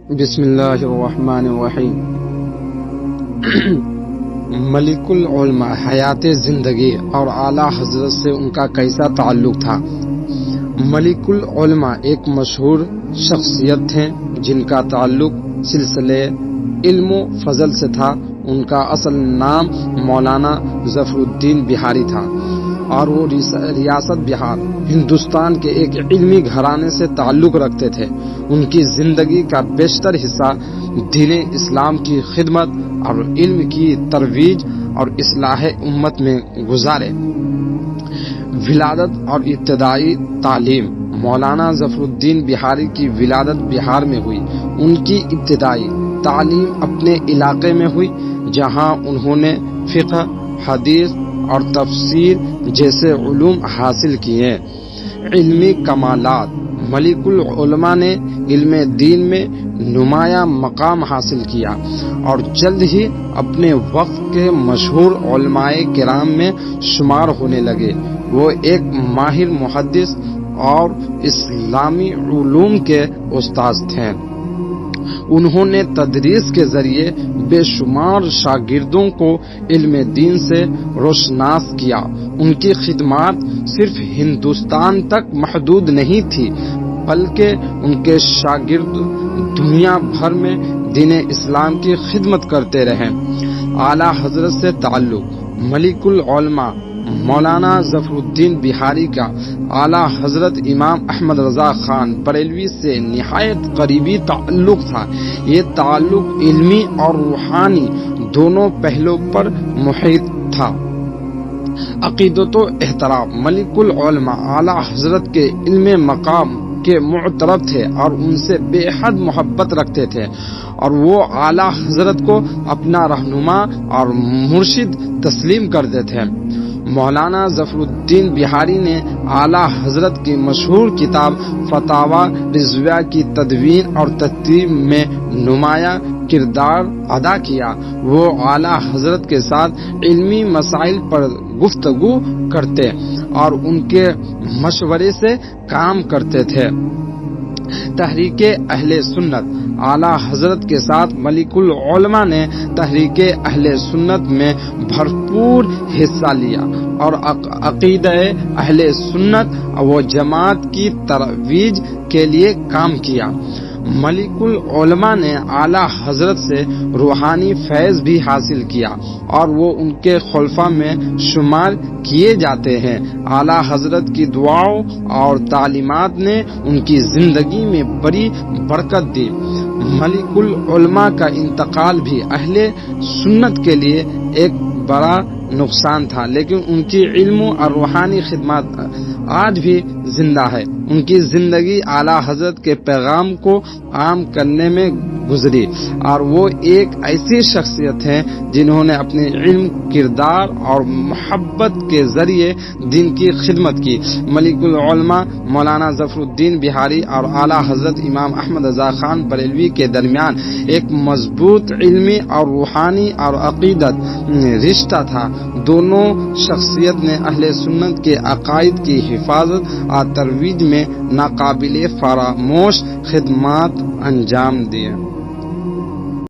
بسم اللہ الرحمن الرحیم۔ ملک العلماء حیات زندگی اور اعلیٰ حضرت سے ان کا کیسا تعلق تھا؟ ملک العلماء ایک مشہور شخصیت تھے جن کا تعلق سلسلے علم و فضل سے تھا۔ ان کا اصل نام مولانا ظفر الدین بہاری تھا اور وہ ریاست بہار ہندوستان کے ایک علمی گھرانے سے تعلق رکھتے تھے۔ ان کی زندگی کا بیشتر حصہ دین اسلام کی خدمت اور علم کی ترویج اور اصلاح امت میں گزارے۔ ولادت اور ابتدائی تعلیم۔ مولانا ظفر الدین بہاری کی ولادت بہار میں ہوئی۔ ان کی ابتدائی تعلیم اپنے علاقے میں ہوئی، جہاں انہوں نے فقہ، حدیث اور تفسیر جیسے علوم حاصل کیے۔ علمی کمالات۔ ملک العلماء نے علم دین میں نمایاں مقام حاصل کیا اور جلد ہی اپنے وقت کے مشہور علماء کرام میں شمار ہونے لگے۔ وہ ایک ماہر محدث اور اسلامی علوم کے استاد تھے۔ انہوں نے تدریس کے ذریعے بے شمار شاگردوں کو علم دین سے روشناس کیا۔ ان کی خدمات صرف ہندوستان تک محدود نہیں تھی، بلکہ ان کے شاگرد دنیا بھر میں دین اسلام کی خدمت کرتے رہے۔ اعلیٰ حضرت سے تعلق۔ ملک العلماء مولانا ظفر الدین بہاری کا اعلیٰ حضرت امام احمد رضا خان بریلوی سے نہایت قریبی تعلق تھا۔ یہ تعلق علمی اور روحانی دونوں پہلوؤں پر محیط تھا۔ عقیدت و احترام۔ ملک العلماء اعلیٰ حضرت کے علم مقام کے معترف تھے اور ان سے بے حد محبت رکھتے تھے، اور وہ اعلیٰ حضرت کو اپنا رہنما اور مرشد تسلیم کرتے تھے۔ مولانا ظفر الدین بہاری نے اعلیٰ حضرت کی مشہور کتاب فتاوی رضویہ کی تدوین اور ترتیب میں نمایاں کردار ادا کیا۔ وہ اعلیٰ حضرت کے ساتھ علمی مسائل پر گفتگو کرتے اور ان کے مشورے سے کام کرتے تھے۔ تحریک اہل سنت۔ اعلیٰ حضرت کے ساتھ ملک العلماء نے تحریک اہل سنت میں بھرپور حصہ لیا اور عقیدہ اہل سنت و جماعت کی ترویج کے لیے کام کیا۔ ملک العلماء نے اعلیٰ حضرت سے روحانی فیض بھی حاصل کیا اور وہ ان کے خلفاء میں شمار کیے جاتے ہیں۔ اعلیٰ حضرت کی دعاؤں اور تعلیمات نے ان کی زندگی میں بڑی برکت دی۔ ملک العلماء کا انتقال بھی اہل سنت کے لیے ایک بڑا نقصان تھا، لیکن ان کی علم اور روحانی خدمات آج بھی زندہ ہے۔ ان کی زندگی اعلیٰ حضرت کے پیغام کو عام کرنے میں گزری اور وہ ایک ایسی شخصیت ہے جنہوں نے اپنے علم، کردار اور محبت کے ذریعے دین کی خدمت کی۔ ملک العلماء مولانا ظفر الدین بہاری اور اعلیٰ حضرت امام احمد رضا خان بریلوی کے درمیان ایک مضبوط علمی اور روحانی اور عقیدت رشتہ تھا۔ دونوں شخصیت نے اہل سنت کے عقائد کی حفاظت اور ترویج میں ناقابل فراموش خدمات انجام دیے۔